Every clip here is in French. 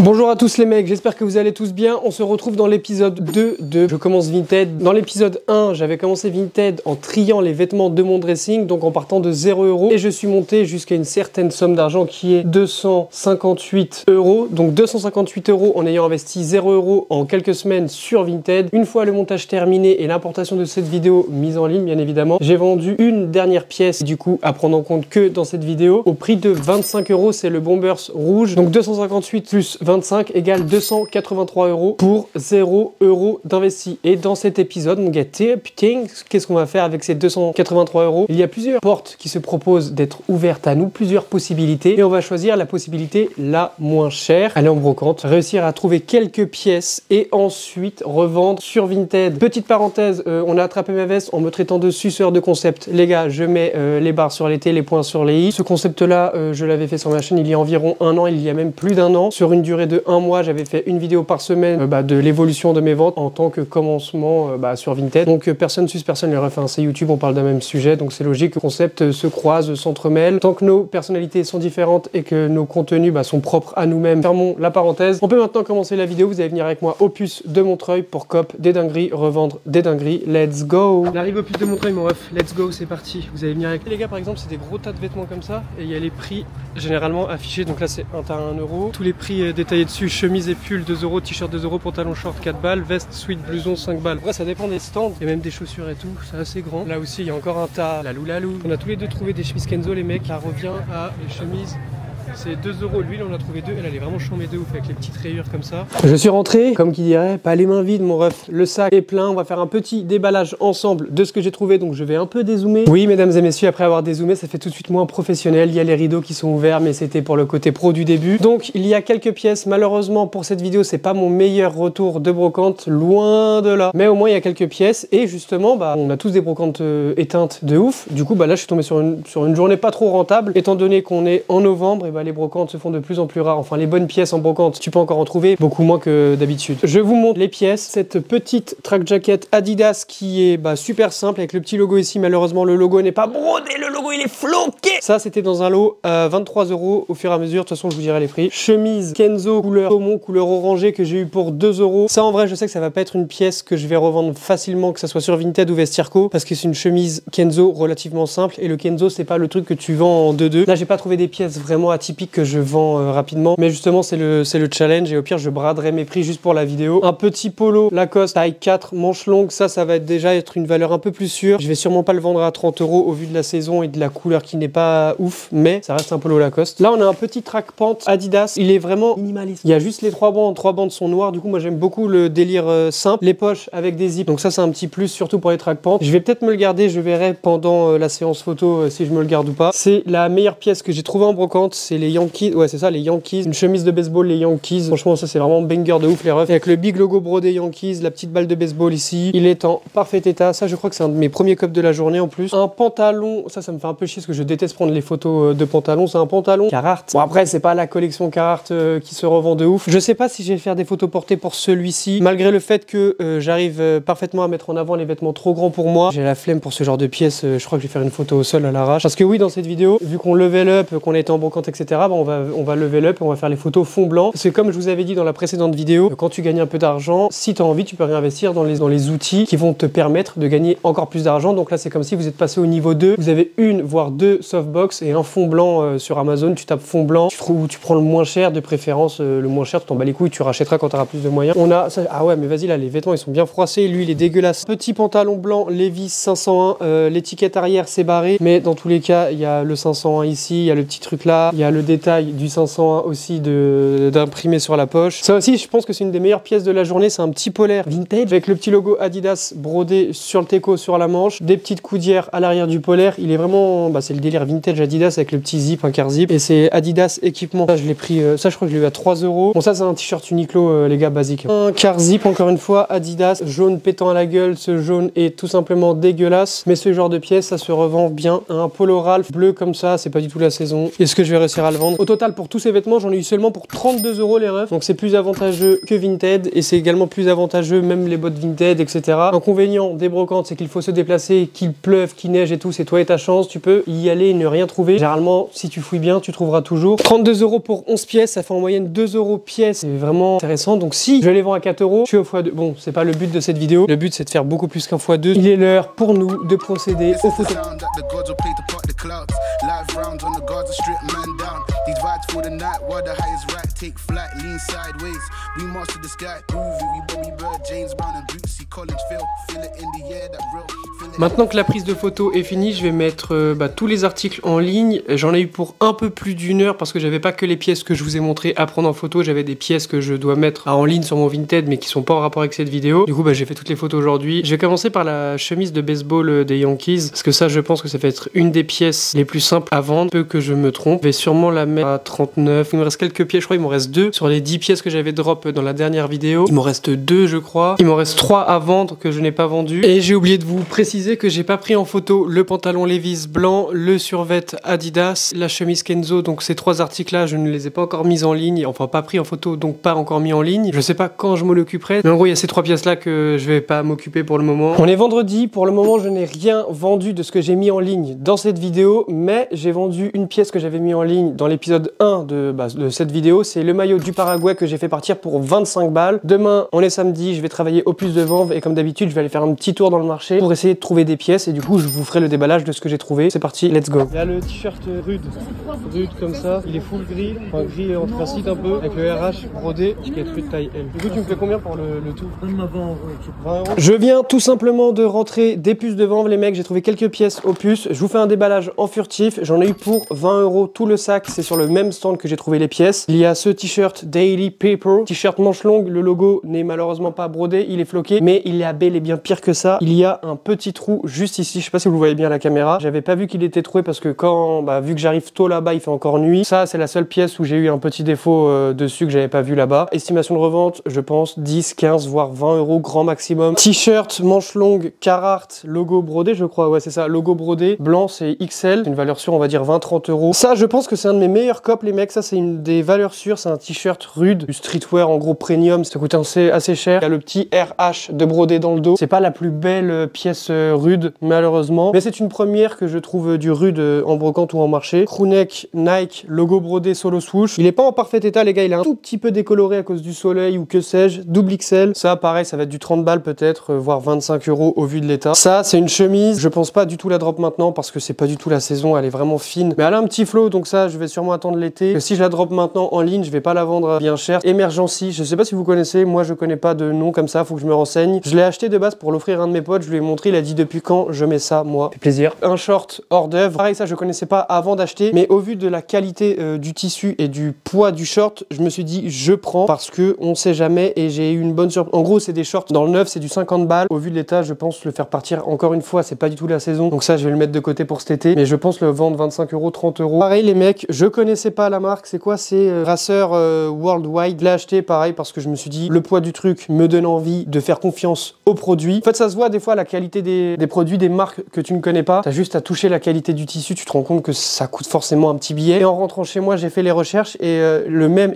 Bonjour à tous les mecs, j'espère que vous allez tous bien. On se retrouve dans l'épisode 2 de Je commence Vinted. Dans l'épisode 1, j'avais commencé Vinted en triant les vêtements de mon dressing, donc en partant de 0 €. Et je suis monté jusqu'à une certaine somme d'argent qui est 258 €. Donc 258 € en ayant investi 0 € en quelques semaines sur Vinted. Une fois le montage terminé et l'importation de cette vidéo mise en ligne, bien évidemment, j'ai vendu une dernière pièce, du coup, à prendre en compte que dans cette vidéo, au prix de 25 €. C'est le Bombers rouge. Donc 258 plus 25 égale 283 € pour 0 € d'investi. Et dans cet épisode, mon gars, putain, qu'est-ce qu'on va faire avec ces 283 €? Il y a plusieurs portes qui se proposent d'être ouvertes à nous, plusieurs possibilités, et on va choisir la possibilité la moins chère, aller en brocante, réussir à trouver quelques pièces et ensuite revendre sur Vinted. Petite parenthèse, on a attrapé ma veste en me traitant de suceur de concept. Les gars, je mets les barres sur les T, les points sur les I. Ce concept-là, je l'avais fait sur ma chaîne il y a environ un an, il y a même plus d'un an. Sur une durée de un mois, j'avais fait une vidéo par semaine de l'évolution de mes ventes en tant que commencement sur Vinted. Donc personne suce personne, les refs, c'est YouTube, on parle d'un même sujet, donc c'est logique que le concept se croise, s'entremêle. Tant que nos personnalités sont différentes et que nos contenus sont propres à nous-mêmes, fermons la parenthèse. On peut maintenant commencer la vidéo, vous allez venir avec moi au puce de Montreuil pour cop des dingueries, revendre des dingueries. Let's go! On arrive au puce de Montreuil, mon ref, let's go, c'est parti. Vous allez venir avec les gars, par exemple, c'est des gros tas de vêtements comme ça et il y a les prix généralement affichés, donc là c'est un tas à 1 €. Tous les prix détaillés dessus, chemise et pull 2 €, t-shirt 2 €, pantalon short 4 balles, veste, sweat, blouson 5 balles. Après ça dépend des stands, il y a même des chaussures et tout, c'est assez grand. Là aussi il y a encore un tas, la loulalou. On a tous les deux trouvé des chemises Kenzo les mecs, ça revient à les chemises. C'est 2 €, l'huile on a trouvé deux, elle est vraiment chambée de ouf avec les petites rayures comme ça. Je suis rentré, comme qui dirait, pas les mains vides mon ref, le sac est plein, on va faire un petit déballage ensemble de ce que j'ai trouvé, donc je vais un peu dézoomer. Oui mesdames et messieurs, après avoir dézoomé, ça fait tout de suite moins professionnel, il y a les rideaux qui sont ouverts, mais c'était pour le côté pro du début. Donc il y a quelques pièces, malheureusement pour cette vidéo, c'est pas mon meilleur retour de brocante, loin de là. Mais au moins il y a quelques pièces, et justement, on a tous des brocantes éteintes de ouf, du coup là je suis tombé sur une journée pas trop rentable, étant donné qu'on est en novembre, et les brocantes se font de plus en plus rares. Enfin, les bonnes pièces en brocante, tu peux encore en trouver beaucoup moins que d'habitude. Je vous montre les pièces. Cette petite track jacket Adidas qui est super simple avec le petit logo ici. Malheureusement, le logo n'est pas brodé. Le logo, il est floqué. Ça, c'était dans un lot à 23 € au fur et à mesure. De toute façon, je vous dirai les prix. Chemise Kenzo couleur saumon, couleur orangée que j'ai eu pour 2 €. Ça, en vrai, je sais que ça va pas être une pièce que je vais revendre facilement, que ça soit sur Vinted ou Vestiaire.co, parce que c'est une chemise Kenzo relativement simple. Et le Kenzo, c'est pas le truc que tu vends en 2-2. Là, j'ai pas trouvé des pièces vraiment atypiques que je vends rapidement, mais justement c'est le challenge, et au pire je braderai mes prix juste pour la vidéo. Un petit polo Lacoste taille 4 manches longues, ça va déjà être une valeur un peu plus sûre. Je vais sûrement pas le vendre à 30 € au vu de la saison et de la couleur qui n'est pas ouf, mais ça reste un polo Lacoste. Là on a un petit track pant Adidas, il est vraiment minimaliste, il y a juste les trois bandes sont noires, du coup moi j'aime beaucoup le délire simple, les poches avec des zips, donc ça c'est un petit plus surtout pour les track pants. Je vais peut-être me le garder, je verrai pendant la séance photo si je me le garde ou pas. C'est la meilleure pièce que j'ai trouvée en brocante, c'est les Yankees, ouais c'est ça, les Yankees, une chemise de baseball les Yankees, franchement ça c'est vraiment banger de ouf les refs, avec le big logo brodé Yankees, la petite balle de baseball ici, il est en parfait état, ça je crois que c'est un de mes premiers cops de la journée en plus. Un pantalon, ça me fait un peu chier parce que je déteste prendre les photos de pantalons, c'est un pantalon Carhartt. Bon après c'est pas la collection Carhartt qui se revend de ouf, je sais pas si je vais faire des photos portées pour celui-ci, malgré le fait que j'arrive parfaitement à mettre en avant les vêtements trop grands pour moi, j'ai la flemme pour ce genre de pièces, je crois que je vais faire une photo au sol à l'arrache, parce que oui dans cette vidéo, vu qu'on level up, qu'on a été en brocante etc, on va level up et on va faire les photos fond blanc. Parce que comme je vous avais dit dans la précédente vidéo, quand tu gagnes un peu d'argent, si tu as envie, tu peux réinvestir dans les outils qui vont te permettre de gagner encore plus d'argent. Donc là, c'est comme si vous êtes passé au niveau 2. Vous avez une, voire deux softbox et un fond blanc sur Amazon. Tu tapes fond blanc, tu prends le moins cher, de préférence le moins cher, tu t'en bats les couilles, tu rachèteras quand tu auras plus de moyens. On a ça, ah ouais, mais vas-y là, les vêtements ils sont bien froissés. Lui, il est dégueulasse. Petit pantalon blanc, Levi's 501. L'étiquette arrière c'est barré, mais dans tous les cas, il y a le 501 ici, il y a le petit truc là, il y a le détail du 501 aussi d'imprimer sur la poche. Ça aussi, je pense que c'est une des meilleures pièces de la journée. C'est un petit polaire vintage avec le petit logo Adidas brodé sur le teco, sur la manche, des petites coudières à l'arrière du polaire. Il est vraiment, c'est le délire vintage Adidas avec le petit zip, un quart zip. Et c'est Adidas équipement. Ça, je l'ai pris, ça, je crois que je l'ai eu à 3 €. Bon, ça, c'est un t-shirt Uniqlo, les gars, basique. Un quart zip, encore une fois, Adidas, jaune pétant à la gueule. Ce jaune est tout simplement dégueulasse. Mais ce genre de pièce, ça se revend bien. Un polo Ralph bleu comme ça, c'est pas du tout la saison. Est-ce que je vais réussir à le vendre. Au total, pour tous ces vêtements, j'en ai eu seulement pour 32 € les refs. Donc c'est plus avantageux que Vinted et c'est également plus avantageux, même les bottes Vinted, etc. Inconvénient des brocantes, c'est qu'il faut se déplacer, qu'il pleuve, qu'il neige et tout. C'est toi et ta chance. Tu peux y aller et ne rien trouver. Généralement, si tu fouilles bien, tu trouveras toujours. 32 € pour 11 pièces, ça fait en moyenne 2 € pièce. C'est vraiment intéressant. Donc si je les vends à 4 €, je suis au x2. Bon, c'est pas le but de cette vidéo. Le but, c'est de faire beaucoup plus qu'un x2. Il est l'heure pour nous de procéder aux photos. Maintenant que la prise de photo est finie, je vais mettre tous les articles en ligne. J'en ai eu pour un peu plus d'une heure parce que j'avais pas que les pièces que je vous ai montrées à prendre en photo. J'avais des pièces que je dois mettre en ligne sur mon Vinted mais qui sont pas en rapport avec cette vidéo. Du coup, j'ai fait toutes les photos aujourd'hui. Je vais commencer par la chemise de baseball des Yankees parce que ça, je pense que ça va être une des pièces les plus simples à vendre. Peu que je me trompe. Je vais sûrement la mettre à 39. Il me reste quelques pièces, je crois. Il m'en reste 2 sur les 10 pièces que j'avais drop dans la dernière vidéo. Il m'en reste 2, je crois. Il m'en reste 3 à vendre que je n'ai pas vendu. Et j'ai oublié de vous préciser que j'ai pas pris en photo le pantalon Levi's blanc, le survêt Adidas, la chemise Kenzo. Donc ces 3 articles là, je ne les ai pas encore mis en ligne, enfin pas pris en photo, donc pas encore mis en ligne. Je sais pas quand je m'en occuperai, mais en gros il y a ces 3 pièces là que je vais pas m'occuper pour le moment. On est vendredi, pour le moment je n'ai rien vendu de ce que j'ai mis en ligne dans cette vidéo, mais j'ai vendu une pièce que j'avais mis en ligne dans l'épisode 1 de cette vidéo. C'est le maillot du Paraguay que j'ai fait partir pour 25 balles. Demain on est samedi, je vais travailler au plus de ventes et comme d'habitude je vais aller faire un petit tour dans le marché pour essayer de trouver des pièces et du coup je vous ferai le déballage de ce que j'ai trouvé. C'est parti, let's go. Il y a le t-shirt rude comme ça, il est full gris, enfin gris anthracite un peu, avec le RH brodé, qui est rude taille L. Du coup tu me fais combien pour le tout? 20 €. Je viens tout simplement de rentrer des puces de vente les mecs, j'ai trouvé quelques pièces aux puces, je vous fais un déballage en furtif, j'en ai eu pour 20 € tout le sac, c'est sur le même stand que j'ai trouvé les pièces. Il y a ce t-shirt Daily Paper, t-shirt manche longue, le logo n'est malheureusement pas brodé, il est floqué, mais il est bel et bien pire que ça. Il y a un petit trou juste ici, je sais pas si vous le voyez bien à la caméra, j'avais pas vu qu'il était troué parce que quand, vu que j'arrive tôt là-bas, il fait encore nuit. Ça, c'est la seule pièce où j'ai eu un petit défaut dessus que j'avais pas vu là-bas. Estimation de revente, je pense 10, 15, voire 20 € grand maximum. T-shirt, manche longue, Carhartt, logo brodé, je crois. Ouais, c'est ça, logo brodé. Blanc, c'est XL. Une valeur sûre, on va dire 20-30 €. Ça, je pense que c'est un de mes meilleurs copes, les mecs. Ça, c'est une des valeurs sûres. C'est un t-shirt rude, du streetwear, en gros premium. Ça coûte assez cher. Il y a le petit RH de brodé dans le dos. C'est pas la plus belle pièce rude, malheureusement. Mais c'est une première que je trouve du rude en brocante ou en marché. Crewneck, Nike, logo brodé solo swoosh. Il est pas en parfait état les gars, il est un tout petit peu décoloré à cause du soleil ou que sais-je. Double XL. Ça pareil, ça va être du 30 balles peut-être, voire 25 € au vu de l'état. Ça c'est une chemise, je pense pas du tout la drop maintenant parce que c'est pas du tout la saison, elle est vraiment fine. Mais elle a un petit flow donc ça je vais sûrement attendre l'été. Si je la drop maintenant en ligne, je vais pas la vendre bien cher. Emergency, je sais pas si vous connaissez, moi je connais pas de nom comme ça, faut que je me renseigne. Je l'ai acheté de base pour l'offrir à un de mes potes, je lui ai montré, il a dit depuis quand je mets ça moi. Fait plaisir. Un short hors d'œuvre. Pareil ça je connaissais pas avant d'acheter, mais au vu de la qualité du tissu et du poids du short, je me suis dit je prends parce que on sait jamais et j'ai eu une bonne surprise. En gros c'est des shorts dans le neuf, c'est du 50 balles. Au vu de l'état, je pense le faire partir encore une fois, c'est pas du tout la saison. Donc ça je vais le mettre de côté pour cet été, mais je pense le vendre 25 €, 30 €. Pareil les mecs, je connaissais pas la marque, c'est quoi? C'est Racer Worldwide. Je l'ai acheté pareil parce que je me suis dit le poids du truc me donne envie de faire confiance aux produits. En fait ça se voit des fois la qualité des produits des marques que tu ne connais pas. T'as juste à toucher la qualité du tissu, tu te rends compte que ça coûte forcément un petit billet. Et en rentrant chez moi, j'ai fait les recherches et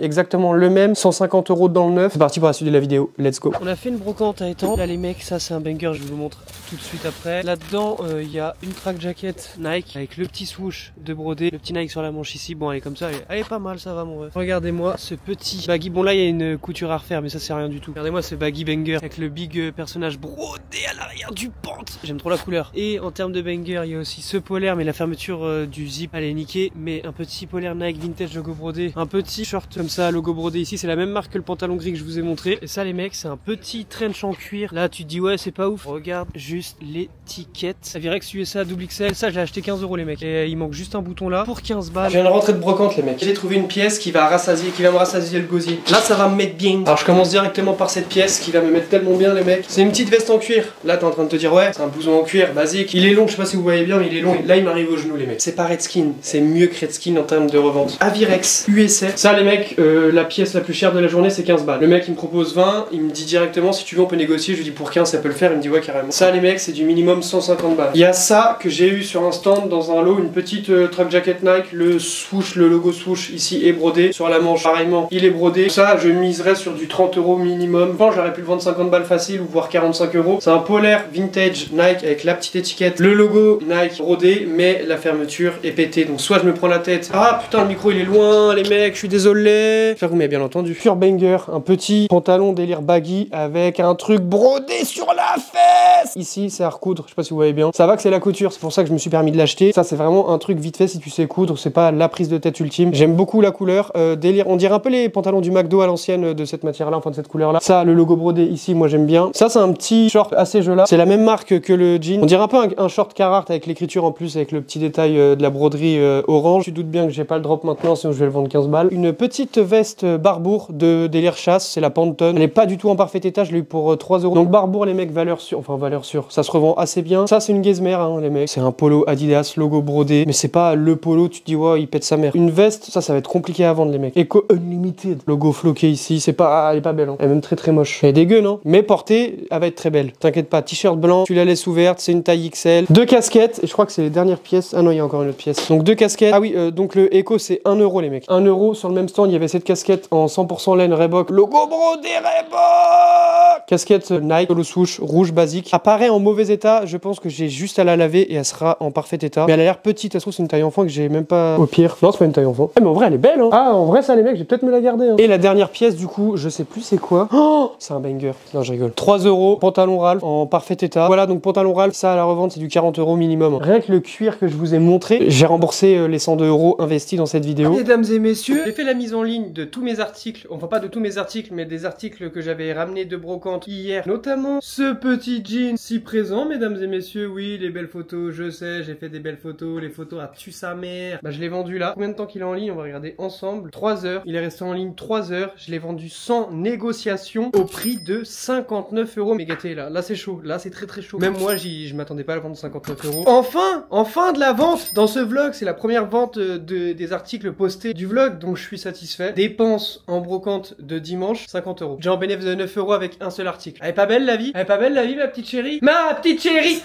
exactement le même, 150 € dans le neuf. C'est parti pour la suite de la vidéo, let's go. On a fait une brocante à étang. Là les mecs, ça c'est un banger, je vous le montre tout de suite après. Là-dedans, il y a une track jacket Nike avec le petit swoosh de brodé, le petit Nike sur la manche ici. Bon elle est comme ça, elle est pas mal, ça va mon ref. Regardez-moi ce petit baggy. Bon là il y a une couture à refaire, mais ça c'est rien du tout. Regardez-moi ce baggy banger avec le big personnage brodé à l'arrière du pante. J'aime trop la couleur. Et en termes de banger, il y a aussi ce polaire, mais la fermeture du zip elle est niquée. Mais un petit polaire Nike vintage logo brodé, un petit short comme ça logo brodé ici, c'est la même marque que le pantalon gris que je vous ai montré. Et ça les mecs, c'est un petit trench en cuir. Là tu te dis ouais c'est pas ouf. Regarde juste l'étiquette. Avirex USA double XL, ça je l'ai acheté 15 € les mecs. Et il manque juste un bouton là pour 15 balles. Je viens de rentrer de brocante les mecs. J'ai trouvé une pièce qui va me rassasier le gosier. Là ça va me mettre bien. Alors je commence directement par cette pièce qui va me mettre tellement bien les mecs. C'est une petite veste en cuir. Là t'es en train de te dire ouais c'est un blouson en cuir basique. Il est long, je sais pas si vous voyez bien mais il est long. Là il m'arrive au genou les mecs. C'est pas Redskin, c'est mieux que Redskin en termes de revente. Avirex USA. Ça les mecs, la pièce la plus chère de la journée c'est 15 balles. Le mec il me propose 20, il me dit directement si tu veux on peut négocier. Je lui dis pour 15 ça peut le faire, il me dit ouais carrément. Ça les mecs c'est du minimum 150 balles. Il y a ça que j'ai eu sur un stand dans un lot, une petite track jacket Nike, le swoosh swoosh, le logo swoosh ici est brodé. Sur la manche, pareillement, il est brodé. Ça, je miserais sur du 30 € minimum. Je pense que j'aurais pu le vendre 50 balles facile ou voire 45 €. C'est un polaire vintage Nike avec la petite étiquette. Le logo Nike brodé, mais la fermeture est pétée. Donc soit je me prends la tête. Ah putain, le micro il est loin, les mecs, je suis désolé. J'espère que vous m'avez bien entendu. Pure banger, un petit pantalon délire baggy avec un truc brodé sur la fesse. Ici, c'est à recoudre. Je sais pas si vous voyez bien. Ça va que c'est la couture, c'est pour ça que je me suis permis de l'acheter. Ça, c'est vraiment un truc vite fait si tu sais coudre. C'est pas la prise de tête ultime. J'aime beaucoup la couleur. Délire, on dirait un peu les pantalons du McDo à l'ancienne de cette matière-là, enfin de cette couleur-là. Ça, le logo brodé ici, moi j'aime bien. Ça, c'est un petit short assez joli. C'est la même marque que le jean. On dirait un peu un short Carhartt avec l'écriture en plus, avec le petit détail de la broderie orange. Tu doutes bien que j'ai pas le drop maintenant, sinon je vais le vendre 15 balles. Une petite veste Barbour de délire chasse, c'est la Pantone. Elle est pas du tout en parfait état, je l'ai eu pour 3 €. Donc Barbour, les mecs, valeur sûre, enfin valeur sûre. Ça se revend assez bien. Ça, c'est une Gazmer, hein, les mecs. C'est un polo Adidas, logo brodé, mais c'est pas le polo, tu te dis, ouais, il pète sa mère. Une veste, ça va être compliqué à vendre, les mecs. Eco Unlimited, logo floqué ici, c'est pas, elle est pas belle, hein. Elle est même très moche. Elle est dégueu, non? Mais portée, elle va être très belle. T'inquiète pas, t-shirt blanc, tu la laisses ouverte, c'est une taille XL. 2 casquettes, et je crois que c'est les dernières pièces. Ah non, il y a encore une autre pièce. Donc 2 casquettes. Ah oui, donc le Eco, c'est 1 €, les mecs. 1 € sur le même stand, il y avait cette casquette en 100% laine Reebok, logo brodé Reebok. Casquette Nike, solo swoosh, rouge basique. Apparaît en mauvais état, je pense que j'ai juste à la laver et elle sera en parfait état. Mais elle a l'air petite, ça se trouve c'est une taille enfant que j'ai même pas au pire. Non, c'est pas une taille enfant. Ah, mais en vrai elle est belle, hein. Ah, en vrai ça les mecs, j'ai peut-être me la garder, hein. Et la dernière pièce du coup, je sais plus c'est quoi. Oh, c'est un banger. Non, je rigole. 3 €, pantalon Ralph en parfait état. Voilà, donc pantalon Ralph, ça à la revente c'est du 40 € minimum. Rien que le cuir que je vous ai montré, j'ai remboursé les 102 € investis dans cette vidéo. Mesdames et messieurs, j'ai fait la mise en ligne de tous mes articles, enfin pas de tous mes articles, mais des articles que j'avais ramenés de brocante hier, notamment ce petit jean si présent, mesdames et messieurs. Oui, les belles photos, je sais, j'ai fait des belles photos, les photos à tu sa mère. Bah je l'ai vendu là. Combien de temps qu'il est en ligne? On va regarder ensemble. 3 heures. Il est resté en ligne 3 heures. Je l'ai vendu sans négociation au prix de 59 €. Mais gâté là c'est chaud, là c'est très chaud. Même moi je m'attendais pas à le vendre 59 €. Enfin de la vente dans ce vlog. C'est la première vente des articles postés du vlog, donc je suis satisfait. Dépenses en brocante de dimanche, 50 €. J'ai en bénéfice de 9 € avec un seul article. Elle est pas belle la vie? Elle est pas belle la vie, ma petite chérie? Ma petite chérie.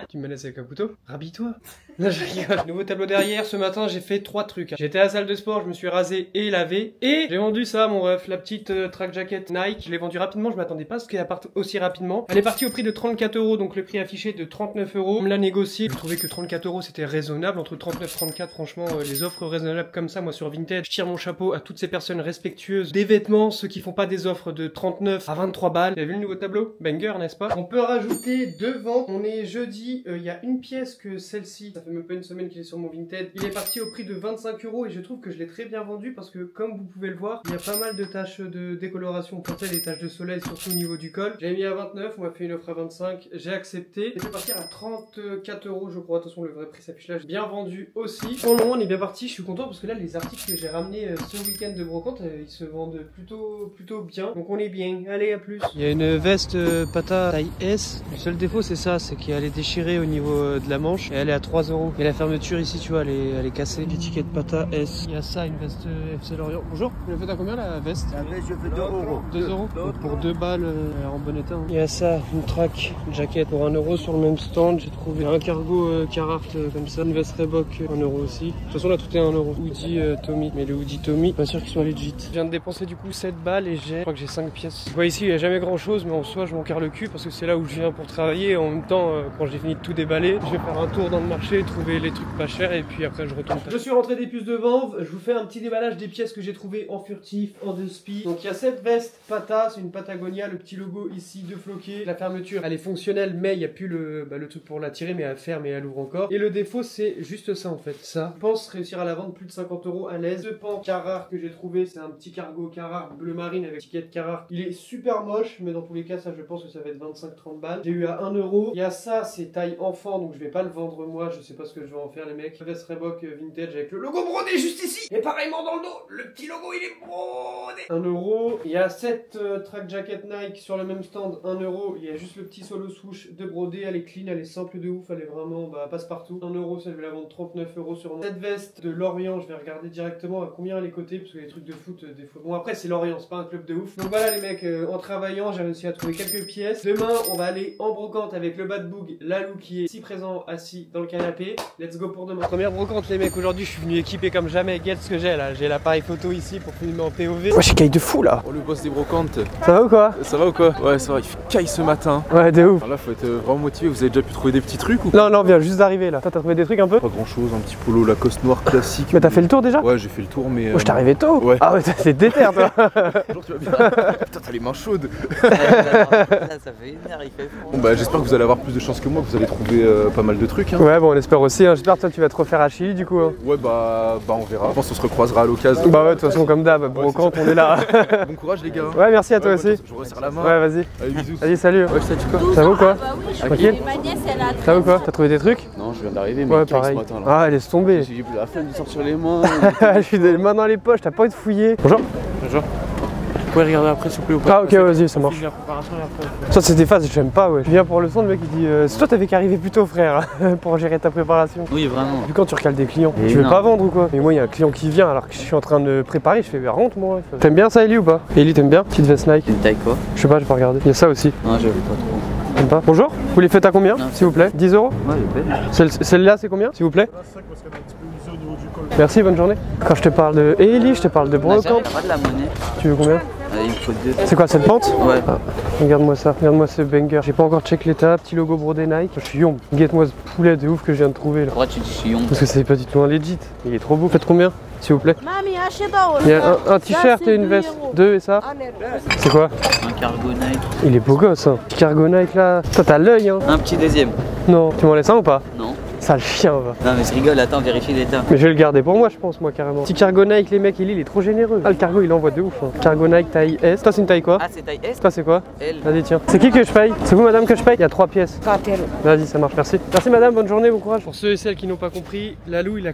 Tu me laisses avec un couteau? Rhabille-toi. Là je rigole. Nouveau tableau derrière. Ce matin j'ai fait 3 trucs. J'étais à la salle de sport, je me suis rasé et lavé. Et j'ai vendu ça mon ref, la petite track jacket Nike. Je l'ai vendu rapidement, je m'attendais pas à ce qu'elle parte aussi rapidement. Elle est partie au prix de 34 €, donc le prix affiché de 39 €. On me l'a négocié. Je trouvais que 34 € c'était raisonnable. Entre 39 et 34, franchement, les offres raisonnables comme ça, moi sur Vinted, je tire mon chapeau à toutes ces personnes respectueuses des vêtements, ceux qui font pas des offres de 39 à 23 balles. Vous avez vu le nouveau tableau? Banger, n'est-ce pas? On peut rajouter 2 ventes. On est jeudi, il y a une pièce que celle-ci, ça fait même pas une semaine qu'il est sur mon Vinted. Il est parti au prix de 25 € et je trouve que je l'ai très bien vendu parce que comme vous pouvez le voir, il y a pas mal de taches de décoloration. Pour ça, des taches de soleil, surtout au niveau du col. J'ai mis à 29, on m'a fait une offre à 25, j'ai accepté. C'était parti à 34 € je crois. De toute façon, le vrai prix s'affiche là. J'ai bien vendu aussi. Pour le moment, on est bien parti. Je suis content parce que là, les articles que j'ai ramenés ce week-end de brocante, ils se vendent plutôt bien. Donc on est bien. Allez, à plus. Il y a une veste Pata taille S. Le seul défaut, c'est ça, c'est qu'elle est déchirée au niveau de la manche et elle est à 3 €. Et la fermeture ici, tu vois, elle est cassée. L'étiquette Pata S. Il y a ça, une veste FC Lorient. Bonjour. Vous l'avez fait à combien la veste? La veste, je fais 2 €. 2 €. Donc pour 2 balles, en bon état. Hein. Il y a ça, une track jacket pour 1 € sur le même stand. J'ai trouvé un cargo Carhartt comme ça, une veste Reebok 1 € aussi. De toute façon là tout est 1 €. Hoodie Tommy, mais le hoodie Tommy, pas sûr qu'il soit legit. Je viens de dépenser du coup 7 balles et je crois que j'ai 5 pièces. Vous voyez ici il n'y a jamais grand chose, mais en soi je m'en carre le cul parce que c'est là où je viens pour travailler. En même temps quand j'ai fini de tout déballer, je vais faire un tour dans le marché, trouver les trucs pas chers et puis après je retourne. Je suis rentré des puces de vente, je vous fais un petit déballage des pièces que j'ai trouvées en furtif, en deux spi. Donc il y a cette veste Pata, c'est une Patagonia, le petit logo ici de floqué. La fermeture elle est fonctionnelle mais il n'y a plus le truc pour la tirer, mais elle ferme et elle ouvre encore. Et le défaut c'est juste ça en fait, ça. Je pense réussir à la vendre plus de 50 € à l'aise. Ce pan Carhartt que j'ai trouvé, c'est un petit cargo Carhartt bleu marine avec étiquette Carhartt. Il est super moche, mais dans tous les cas ça je pense que ça va être 25-30 balles. J'ai eu à 1 €. Il y a ça, c'est taille enfant, donc je vais pas le vendre moi, je sais pas ce que je vais en faire les mecs. Veste Reebok vintage avec le logo brodé juste ici. Et pareillement dans le dos, le petit logo il est brodé. 1 €. Il y a cette track jacket Nike sur le même stand, 1 €. Il y a juste le petit solo swoosh de brodé, elle est clean, elle est simple de ouf, elle est vraiment passe-partout. 1 €, ça je vais la vendre 39 € sur moi. Cette veste de Lorient, je vais regarder directement à combien elle est cotée, parce que les trucs de foot, des fois. Bon après c'est Lorient, c'est pas un club de ouf. Donc voilà les mecs, en travaillant, j'ai réussi à trouver quelques pièces. Demain, on va aller en brocante avec le Bad Boog, Lalou qui est si présent assis dans le canapé. Let's go pour demain. Première brocante les mecs aujourd'hui je suis venu équipé comme jamais. Regarde ce que j'ai là. J'ai l'appareil photo ici pour filmer en POV. Ouais, j'ai caille de fou là. Oh, le boss des brocantes. Ça va ou quoi? Ça va ou quoi? Ouais, ça va, il fait caille ce matin. Ouais, de ouf. Alors là, faut être vraiment motivé. Vous avez déjà pu trouver des petits trucs ou? Non, non, viens juste d'arriver là. Toi, t'as trouvé des trucs un peu? Pas grand chose, un petit polo Lacoste noir classique. Mais t'as fait le tour déjà? Ouais, j'ai fait le tour, mais. Oh, je t'ai arrivé tôt. Ouais. Ah ouais, c'est déter toi. Bonjour, tu vas bien? Putain, t'as les mains chaudes. Ça fait une heure, il fait froid. Bon, bah, j'espère que vous allez avoir plus de chance que moi, que vous allez trouver pas mal de trucs. Hein. Ouais, bon, on espère aussi. Hein. J'espère que toi, tu vas te refaire à Chili du coup. Hein. Ouais, bah, on verra. Je pense qu'on se recroisera à l'occasion. Bah, ouais, de toute façon, comme d'hab, brocante, on est là. Bon courage, les gars. Ouais, merci à toi aussi. Je vous resserre la main. Ouais, vas-y. Allez, bisous. Vas-y, salut. Ouais, ça, tu quoi? Ça va ou quoi? Bah oui, je Tranquille. Ma nièce, elle a Ça va ou quoi? T'as trouvé des trucs? Non, je viens d'arriver, mais Ouais, caille pareil. ce matin là. Ah, laisse tomber. J'ai plus la flemme de sortir les mains. Je suis des mains dans les poches, t'as pas envie de fouiller. Bonjour. Bonjour. Vous pouvez regarder après s'il vous plaît ou pas? Ah, ok, vas-y, ça marche. La préparation et après. Ça, c'est des phases, j'aime pas, ouais. Je viens pour le son, le mec il dit c'est toi, t'avais qu'à arriver plus tôt, frère, pour gérer ta préparation. Oui, vraiment. Vu quand tu recales des clients, Et tu veux non. pas vendre ou quoi? Mais moi, il y a un client qui vient alors que je suis en train de préparer, je fais bah, rentre, moi. T'aimes bien ça, Ellie ou pas? Ellie, t'aimes bien? Petite veste Nike? Une taille quoi? Je sais pas, j'ai pas regardé. Il y a ça aussi. Non, j'avais pas trop. T'aimes pas? Bonjour, vous les faites à combien, s'il vous plaît? 10 euros? Ouais, elle est belle. Celle-là, c'est combien, s'il vous plaît? Merci, bonne journée. Quand je te parle de Ellie, je te parle de brocante. Pas de la monnaie. Tu veux combien? Il me faut 2. C'est quoi cette pente? Ouais. Ah, regarde-moi ça, regarde-moi ce banger. J'ai pas encore check l'état, petit logo brodé Nike. Je suis yombe. Guette-moi ce poulet de ouf que je viens de trouver là. Pourquoi tu dis chion? Parce que c'est pas du tout un legit. Il est trop beau. Faites combien, s'il vous plaît? Mamie, achète-en. Il y a un t-shirt et une veste. 2 et ça? C'est quoi? Un cargo Nike. Il est beau gosse, hein. Petit cargo Nike là. Toi, t'as l'œil, hein. Un petit deuxième. Non, tu m'en laisses un ou pas? Non. Sale chien, va. Non, mais je rigole, attends, vérifie l'état. Mais je vais le garder pour moi, je pense, moi, carrément. Petit cargo Nike, les mecs, il est trop généreux. Ah, le cargo, il envoie de ouf. Hein. Cargo Nike taille S. Toi, c'est une taille quoi? Ah, c'est taille S? Toi, c'est quoi? L. Vas-y, tiens. C'est qui que je paye? C'est vous, madame, que je paye? Il y a 3 pièces. Vas-y, ça marche, merci. Merci, madame, bonne journée, bon courage. Pour ceux et celles qui n'ont pas compris, Lalou, il a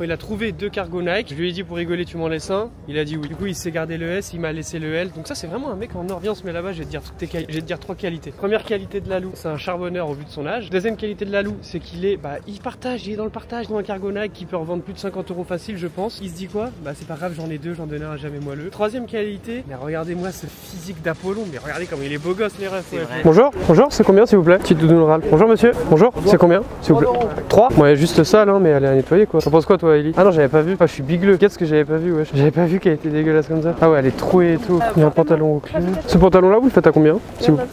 il a trouvé 2 cargo Nike. Je lui ai dit pour rigoler, tu m'en laisses un. Il a dit oui. Du coup, il s'est gardé le S, il m'a laissé le L. Donc, ça, c'est vraiment un mec en or. Viens, on se met là-bas, je vais te dire 3 qualités. Première qualité de Lalou, c'est un charbonneur au vu de son âge. Deuxième qualité de Lalou, c'est qu'il est, il partage, il est dans le partage. Dans un cargo Nike qui peut revendre plus de 50 euros facile, je pense. Il se dit quoi? Bah, c'est pas grave, j'en ai 2, j'en donne un à jamais moelleux. Troisième qualité, mais regardez-moi ce physique d'Apollon. Mais regardez comme il est beau gosse, les refs. Ouais. Bonjour, bonjour, c'est combien s'il vous plaît? Petite doudoune râle. Bonjour monsieur, bonjour, c'est combien s'il vous plaît? 3? Ouais, juste sale, hein, mais elle est à nettoyer quoi. T'en penses quoi toi, Ellie? Ah non, j'avais pas vu. Ah, je suis bigleux. Qu'est-ce que j'avais pas vu, wesh? J'avais pas vu qu'elle était dégueulasse comme ça. Ah ouais, elle est trouée et tout. Il y a un pantalon au cul. Ce pantalon là, vous le faites à combien s'il vous plaît?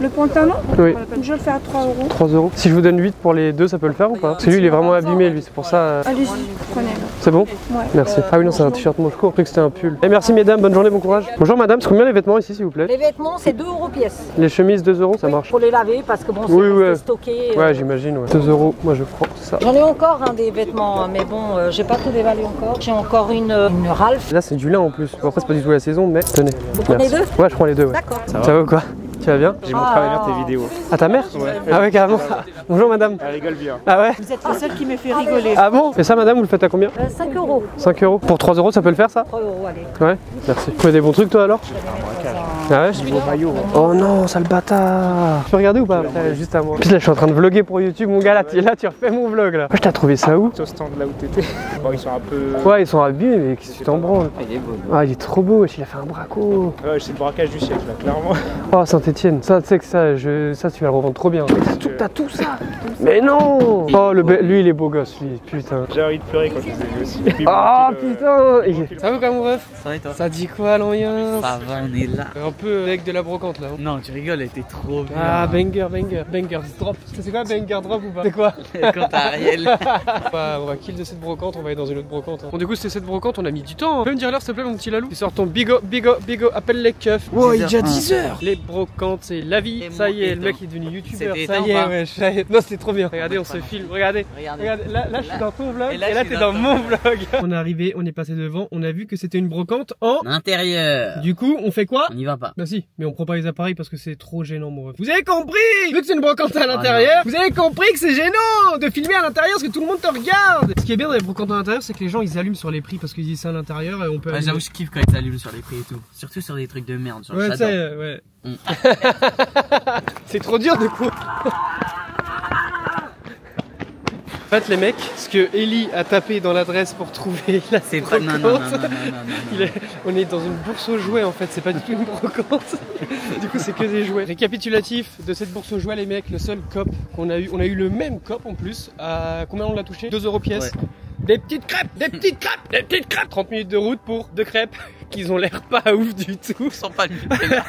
Le pantalon? Oui. Je vais le faire à 3 euros. 3 euros. Si je vous donne 8 pour les deux, ça peut le faire ou pas? Parce que lui, il est vraiment abîmé, lui, c'est pour ça. Allez-y, prenez-le. C'est bon? Ouais. Merci. Ah oui, non, c'est un t-shirt manche court. Je croyais que c'était un pull. Et merci, mesdames, bonne journée, bon courage. Bonjour, madame, c'est combien les vêtements ici, s'il vous plaît? Les vêtements, c'est 2 euros pièce. Les chemises, 2 euros, ça marche. Pour les laver, parce que bon, c'est Oui, ouais. stocké. Ouais, j'imagine, ouais. 2 euros, moi je prends ça. J'en ai encore des vêtements, mais bon, j'ai pas tout dévalué encore. J'ai encore une Ralph. Là, c'est du lin en plus. Bon, après, c'est pas du tout la saison, mais tenez. Vous prenez 2? Ouais, je prends les 2. Ouais. D'accord. Ça va ou quoi? Tu vas bien? J'ai montré à ma mère tes vidéos. À ta mère? Ouais. Ah ouais, carrément. Bonjour, madame. Elle rigole bien. Ah ouais? Vous êtes le seul qui me fait rigoler. Ah bon? Et ça, madame, vous le faites à combien? 5 euros. 5 euros. Pour 3 euros, ça peut le faire, ça? 3 euros, allez. Ouais, merci. Tu fais des bons trucs, toi, alors? Ah ouais? Oh non, sale bâtard. Tu peux regarder ou pas? Juste à moi. En plus, là, je suis en train de vlogger pour YouTube, mon gars. Là, tu refais mon vlog, là. Je t'ai trouvé ça où? Au stand là où t'étais. Bon, ils sont un peu. Ouais, ils sont abîmés, mais qu'est-ce que tu t'en branles? Il est beau. Ah, il est trop beau, il a fait un braco. Ouais, c'est le braquage du siècle là, clairement. Oh, Saint-Etienne, ça, tu sais que ça, tu vas le revendre trop bien. T'as tout ça? Mais non! Oh, lui, il est beau gosse, lui, putain. J'ai envie de pleurer quand je les ai vus aussi. Puis, Ah, bon, putain! Ça va quoi, mon ref? Ça va et toi? Ça dit quoi, l'ambiance? Ça va, on est là. Un peu avec de la brocante, là. Hein. Non, tu rigoles, elle était trop bien. Ah, banger drop. C'est quoi, banger drop ou pas? C'est quoi? Quand t'as Ariel. On va kill de cette brocante, on va aller dans une autre brocante. Hein. Bon, du coup, c'était cette brocante, on a mis du temps. Hein. Tu peux me dire l'heure, s'il te plaît, mon petit Lalou? Tu sors ton bigo, appelle les keufs. Wow, il est déjà 10h! Les brocantes, c'est la vie. Et ça y est, mon le mec est devenu youtubeur. C'était Ça y est, temps, ouais, ça y est. Non, c'était trop bien. Regardez, on se filme. Regardez. Regarde, là, je suis dans ton vlog. Et là, t'es dans mon vlog. On est arrivé, on est passé devant, on a vu que c'était une brocante en Intérieur. Du coup, on fait quoi? On y va pas. Bah si, mais on prend pas les appareils parce que c'est trop gênant, mon ref. Vous avez compris? Vu que c'est une brocante à l'intérieur, vous avez compris que c'est gênant de filmer à l'intérieur parce que tout le monde te regarde. Ce qui est bien dans les brocantes à l'intérieur, c'est que les gens ils allument sur les prix parce qu'ils disent ça à l'intérieur et on peut. Ouais, j'avoue, je kiffe quand ils s'allument sur les prix et tout. Surtout sur des trucs de merde, sur le Ouais, Shadow. ouais. C'est trop dur du coup. En fait, les mecs, ce que Ellie a tapé dans l'adresse pour trouver la C'est pas. Non, non, non, non, non, non. On est dans une bourse aux jouets en fait, c'est pas du tout une brocante. Du coup, c'est que des jouets. Récapitulatif de cette bourse aux jouets, les mecs, le seul cop qu'on a eu, on a eu le même cop en plus. À combien on l'a touché? 2 euros pièce. Ouais. Des petites crêpes, des petites crêpes, des petites crêpes. 30 minutes de route pour 2 crêpes qu'ils ont l'air pas ouf du tout. Sans pas de Nutella.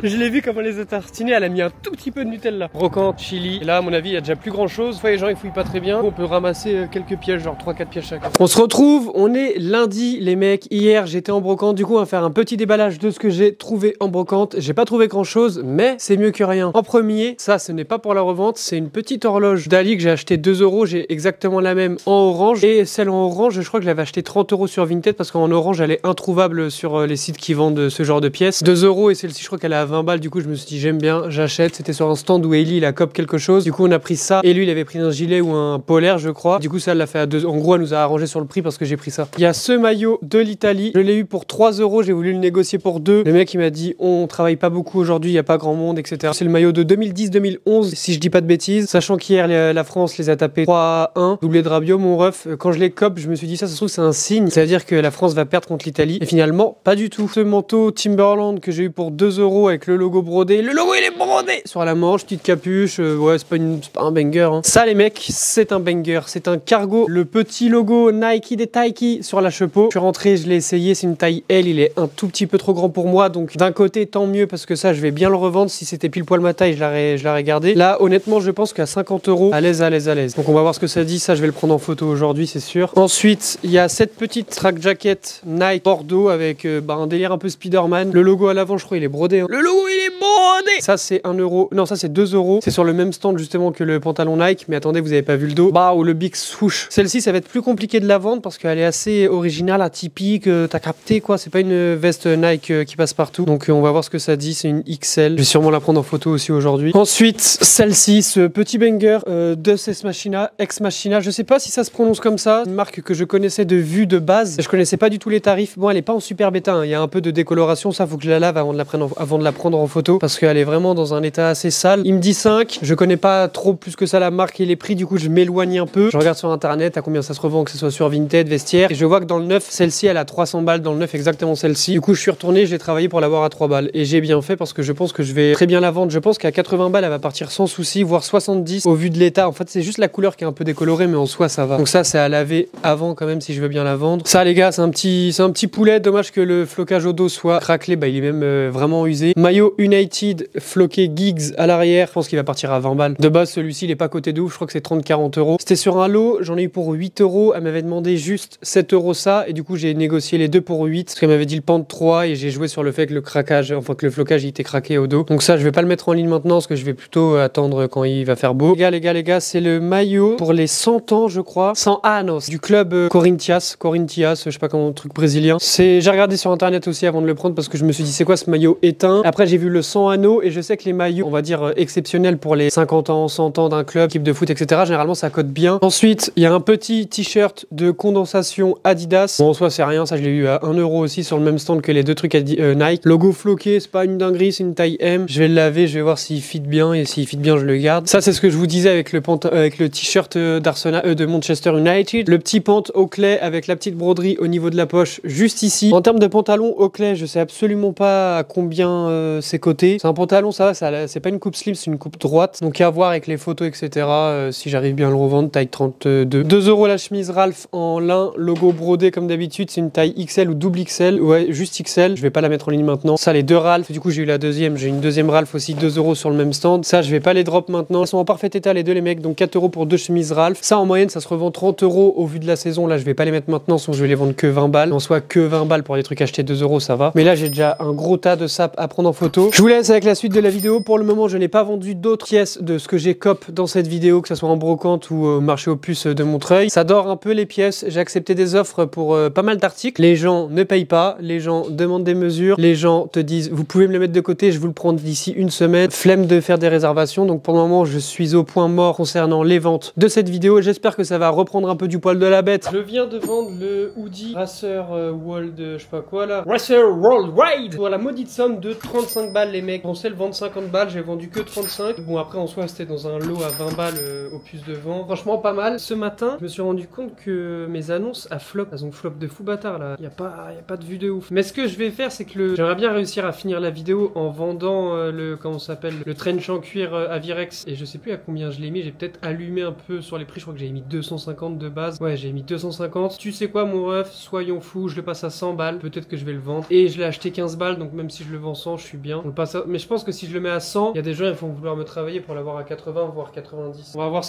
Je l'ai vu comment les a tartinés, elle a mis un tout petit peu de Nutella. Brocante, chili. Et là, à mon avis, il y a déjà plus grand chose. Des fois, les gens ils fouillent pas très bien. On peut ramasser quelques pièges, genre 3-4 pièges chacun. On se retrouve, on est lundi, les mecs. Hier, j'étais en brocante. Du coup, on va faire un petit déballage de ce que j'ai trouvé en brocante. J'ai pas trouvé grand chose, mais c'est mieux que rien. En premier, ça, ce n'est pas pour la revente. C'est une petite horloge d'Ali que j'ai acheté 2 €. J'ai exactement la même en orange. Et celle en orange, je crois que je l'avais acheté 30 € sur Vinted parce qu'en orange, elle est introuvable sur les sites qui vendent ce genre de pièces. 2 € et celle-ci, je crois qu'elle est à 20 balles. Du coup, je me suis dit, j'aime bien, j'achète. C'était sur un stand où Ellie, il a cop quelque chose. Du coup, on a pris ça. Et lui, il avait pris un gilet ou un polaire, je crois. Du coup, ça, elle l'a fait à 2. En gros, elle nous a arrangé sur le prix parce que j'ai pris ça. Il y a ce maillot de l'Italie. Je l'ai eu pour 3 €. J'ai voulu le négocier pour 2. Le mec, il m'a dit, on travaille pas beaucoup aujourd'hui, il n'y a pas grand monde, etc. C'est le maillot de 2010-2011, si je dis pas de bêtises. Sachant qu'hier, la France les a tapés 3-1. Doublé de Rabiot, mon ref. Quand je les cop, je me suis dit, ça se trouve, c'est un signe. C'est-à-dire que la France va perdre contre l'Italie. Et finalement, pas du tout. Ce manteau Timberland que j'ai eu pour 2 € avec le logo brodé. Le logo, il est brodé sur la manche, petite capuche. Ouais, c'est pas un banger. Hein. Ça, les mecs, c'est un banger. C'est un cargo. Le petit logo Nike des Taiki sur la chepeau. Je suis rentré, je l'ai essayé. C'est une taille L. Il est un tout petit peu trop grand pour moi. Donc, d'un côté, tant mieux parce que ça, je vais bien le revendre. Si c'était pile poil ma taille, je l'aurais gardé. Là, honnêtement, je pense qu'à 50 €, à l'aise, à l'aise, à l'aise. Donc, on va voir ce que ça dit. Ça, je vais le prendre en photo aujourd'hui, c'est sûr. Ensuite, il y a cette petite track jacket Nike Bordeaux avec un délire un peu Spider-Man. Le logo à l'avant, je crois, il est brodé. Hein. Le logo, il est brodé. Ça, c'est 1 €. Non, ça, c'est 2 €. C'est sur le même stand, justement, que le pantalon Nike. Mais attendez, vous avez pas vu le dos. Bah, ou le big swoosh. Celle-ci, ça va être plus compliqué de la vendre parce qu'elle est assez originale, atypique. T'as capté, quoi. C'est pas une veste Nike qui passe partout. Donc, on va voir ce que ça dit. C'est une XL. Je vais sûrement la prendre en photo aussi aujourd'hui. Ensuite, celle-ci, ce petit banger de Ex Machina. Je sais pas si ça se prononce comme ça. Une marque que je connaissais de vue de base. Je connaissais pas du tout les tarifs. Bon, elle est pas en super bêta. Hein. Il y a un peu de décoloration. Ça, faut que je la lave avant de la prendre en photo parce qu'elle est vraiment dans un état assez sale. Il me dit 5. Je connais pas trop plus que ça la marque et les prix. Du coup, je m'éloigne un peu. Je regarde sur internet à combien ça se revend, que ce soit sur Vinted, Vestiaire. Et je vois que dans le neuf, celle-ci, elle a 300 balles dans le neuf, exactement celle-ci. Du coup, je suis retourné, j'ai travaillé pour l'avoir à 3 balles. Et j'ai bien fait parce que je pense que je vais très bien la vendre. Je pense qu'à 80 balles, elle va partir sans souci, voire 70 au vu de l'état. En fait, c'est juste la couleur qui est un peu décolorée, mais en soi, ça va. Donc ça, c'est à laver avant quand même si je veux bien la vendre. Ça, les gars, c'est un petit poulet. Dommage que le flocage au dos soit craquelé. Bah, il est même vraiment usé. Maillot United floqué Giggs à l'arrière. Je pense qu'il va partir à 20 balles. De base, celui-ci, il est pas coté de ouf. Je crois que c'est 30-40 €. C'était sur un lot. J'en ai eu pour 8 €. Elle m'avait demandé juste 7 € ça. Et du coup, j'ai négocié les deux pour 8. Parce qu'elle m'avait dit le pan de 3. Et j'ai joué sur le fait que le craquage, enfin que le flocage, il était craqué au dos. Donc ça, je vais pas le mettre en ligne maintenant. Parce que je vais plutôt attendre quand il va faire beau. Les gars, c'est le maillot pour les 100 ans, je crois. 100 anos. Du club Corinthians, je sais pas comment, un truc brésilien. J'ai regardé sur internet aussi avant de le prendre parce que je me suis dit c'est quoi ce maillot éteint. Après j'ai vu le 100 anneaux et je sais que les maillots, on va dire exceptionnels pour les 50 ans, 100 ans d'un club, équipe de foot, etc. Généralement ça cote bien. Ensuite il y a un petit t-shirt de condensation Adidas. Bon en soi c'est rien, ça je l'ai eu à 1 € aussi sur le même stand que les deux trucs Nike. Logo floqué, c'est pas une dinguerie, c'est une taille M. Je vais le laver, je vais voir s'il fit bien et s'il fit bien je le garde. Ça c'est ce que je vous disais avec le t-shirt d'Arsenal de Manchester United. Le petit pant Oakley avec la petite broderie au niveau de la poche juste ici. En termes de pantalon Oakley, je sais absolument pas à combien c'est coté. C'est un pantalon, ça va, c'est pas une coupe slim, c'est une coupe droite. Donc à voir avec les photos, etc. Si j'arrive bien à le revendre, taille 32. 2 € la chemise Ralph en lin, logo brodé comme d'habitude. C'est une taille XL ou double XL. Ouais, juste XL. Je vais pas la mettre en ligne maintenant. Ça, les deux Ralph. Du coup, j'ai eu la deuxième. J'ai une deuxième Ralph aussi, 2 € sur le même stand. Ça, je vais pas les drop maintenant. Ils sont en parfait état les deux, les mecs. Donc 4 € pour 2 chemises Ralph. Ça, en moyenne, ça se revend 30 € au vu de la saison. Là, je vais pas les mettre maintenant, sinon je vais les vendre que 20 balles. En soit que 20 balles pour des trucs achetés 2 €, ça va. Mais là, j'ai déjà un gros tas de sap à prendre en photo. Je vous laisse avec la suite de la vidéo. Pour le moment, je n'ai pas vendu d'autres pièces de ce que j'ai cop dans cette vidéo, que ce soit en brocante ou au marché aux puces de Montreuil. Ça dort un peu les pièces. J'ai accepté des offres pour pas mal d'articles. Les gens ne payent pas. Les gens demandent des mesures. Les gens te disent, vous pouvez me le mettre de côté, je vous le prends d'ici une semaine. Flemme de faire des réservations. Donc pour le moment, je suis au point mort concernant les ventes de cette vidéo. J'espère que ça va reprendre un peu du poil de la bête. Je viens de vendre le hoodie Racer World, je sais pas quoi là. Racer Worldwide pour la maudite somme de 35 balles les mecs. pensais le vendre 50 balles, j'ai vendu que 35. Bon après en soi c'était dans un lot à 20 balles au puce de vent. Franchement pas mal. Ce matin, je me suis rendu compte que mes annonces à flop, elles ont flop de fou bâtard là. Y a pas de vue de ouf. Mais ce que je vais faire c'est que j'aimerais bien réussir à finir la vidéo en vendant comment ça s'appelle, le trench en cuir Avirex. Et je sais plus à combien je l'ai mis, j'ai peut-être allumé un peu sur les prix, je crois que j'ai mis 250 de base. Ouais, j'ai mis 250. Tu sais quoi mon ref, soyons fous, je le passe à 100 balles. Peut-être que je vais le vendre. Et je l'ai acheté 15 balles, donc même si je le vends 100, je suis bien. On le passe à... Mais je pense que si je le mets à 100, il y a des gens ils vont vouloir me travailler pour l'avoir à 80 voire 90. On va voir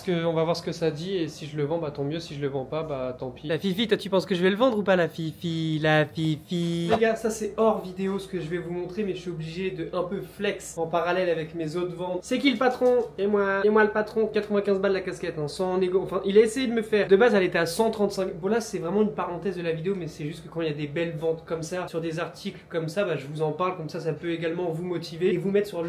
ce que ça dit, et si je le vends, bah tant mieux. Si je le vends pas, bah tant pis. La Fifi, toi tu penses que je vais le vendre ou pas la Fifi? La Fifi. Les gars, ça c'est hors vidéo ce que je vais vous montrer, mais je suis obligé de un peu flex en parallèle avec mes autres ventes. C'est qui le patron? Et moi le patron. 95 balles la casquette, hein, sans négo. Enfin, il a essayé de me faire. De base, elle était à 135. Bon là, c'est vraiment une parenthèse de la vidéo, mais c'est juste que quand il y a des belles ventes comme ça, sur des articles comme ça, bah je vous en parle, comme ça peut également vous motiver et vous mettre sur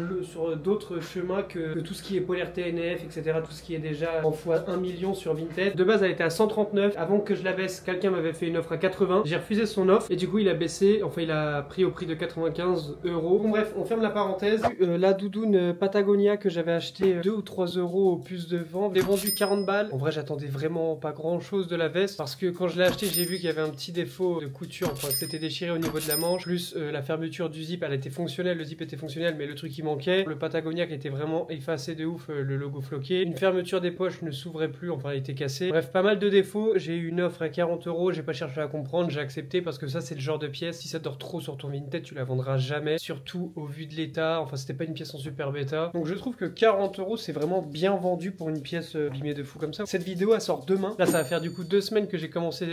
d'autres chemins que tout ce qui est polaire TNF, etc. Tout ce qui est déjà en fois 1 million sur Vinted. De base, elle était à 139. Avant que je la baisse, quelqu'un m'avait fait une offre à 80. J'ai refusé son offre et du coup, il a baissé. Enfin, il a pris au prix de 95 €. Bon, bref, on ferme la parenthèse. La doudoune Patagonia que j'avais acheté 2 ou 3 € au puce de vent, je l'ai vendu 40 balles. En vrai, j'attendais vraiment pas grand chose de la veste parce que quand je l'ai acheté, j'ai vu qu'il y avait un petit défaut de couture. Enfin, c'était déchiré au niveau de la manche. Plus la fermeture du zip, elle était fonctionnelle. Le zip était fonctionnel, mais le truc qui manquait, le Patagonia qui était vraiment effacé de ouf, le logo floqué. Une fermeture des poches ne s'ouvrait plus, enfin, elle était cassée. Bref, pas mal de défauts. J'ai eu une offre à 40 €. J'ai pas cherché à comprendre, j'ai accepté parce que ça, c'est le genre de pièce. Si ça dort trop sur ton Vinted, tu la vendras jamais. Surtout au vu de l'état. Enfin, c'était pas une pièce en super bêta. Donc, je trouve que 40 €, c'est vraiment bien vendu pour une pièce abîmée de fou comme ça. Cette vidéo, elle sort demain. Là, ça va faire du coup 2 semaines que j'ai commencé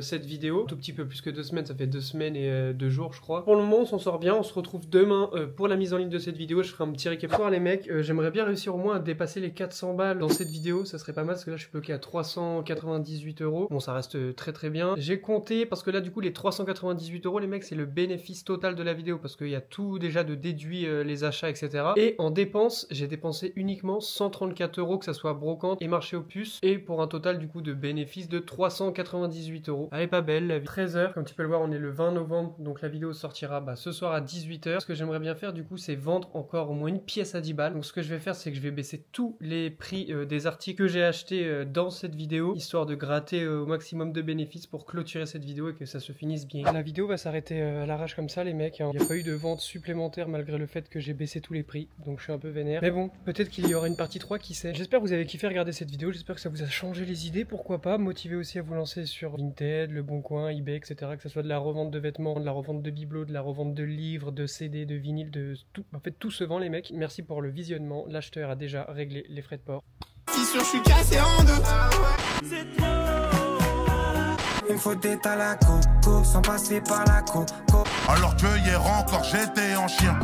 cette vidéo. Tout petit peu plus que 2 semaines, ça fait 2 semaines et 2 jours, je crois. Pour le moment, on s'en sort bien. On se retrouve demain pour la mise en ligne de cette vidéo. Je ferai un petit récap. Bonsoir les mecs, j'aimerais bien réussir au moins à dépasser les 400 balles dans cette vidéo. Ça serait pas mal parce que là, je suis bloqué à 398 €. Bon, ça reste très bien. J'ai compté parce que là, du coup, les 398 €, les mecs, c'est le bénéfice total de la vidéo parce qu'il y a tout déjà de déduit, les achats, etc. Et en dépenses, j'ai dépensé uniquement 134 €, que ça soit brocante et marché aux puces, et pour un total du coup de bénéfice de 398 €. Elle est pas belle, la vie. 13 h, comme tu peux le voir, on est le 20 novembre, donc la vidéo sortira ce soir à 18 h. Ce que j'aimerais bien faire du coup, c'est vendre encore au moins une pièce à 10 balles. Donc ce que je vais faire, c'est que je vais baisser tous les prix des articles que j'ai achetés dans cette vidéo, histoire de gratter au maximum de bénéfices pour clôturer cette vidéo et que ça se finisse bien. La vidéo va s'arrêter à l'arrache comme ça, les mecs. Il n'y a pas eu de vente supplémentaire malgré le fait que j'ai baissé tous les prix, donc je suis un peu vénère. Mais bon, peut-être qu'il y aura une partie 3, qui sait. J'espère que vous avez kiffé regarder cette vidéo, j'espère que ça vous a changé les idées, pourquoi pas, motivé aussi à vous lancer sur Vinted, Le Bon Coin, eBay, etc. Que ce soit de la revente de vêtements, de la revente de bibelots, de la revente de livres, de CD, de vinyle, de tout. En fait, tout se vend, les mecs. Merci pour le visionnement. L'acheteur a déjà réglé les frais de port. Si sûr, je suis cassé en deux. Il me faut des à la coco, sans passer par la coco. Alors que hier encore j'étais en chien.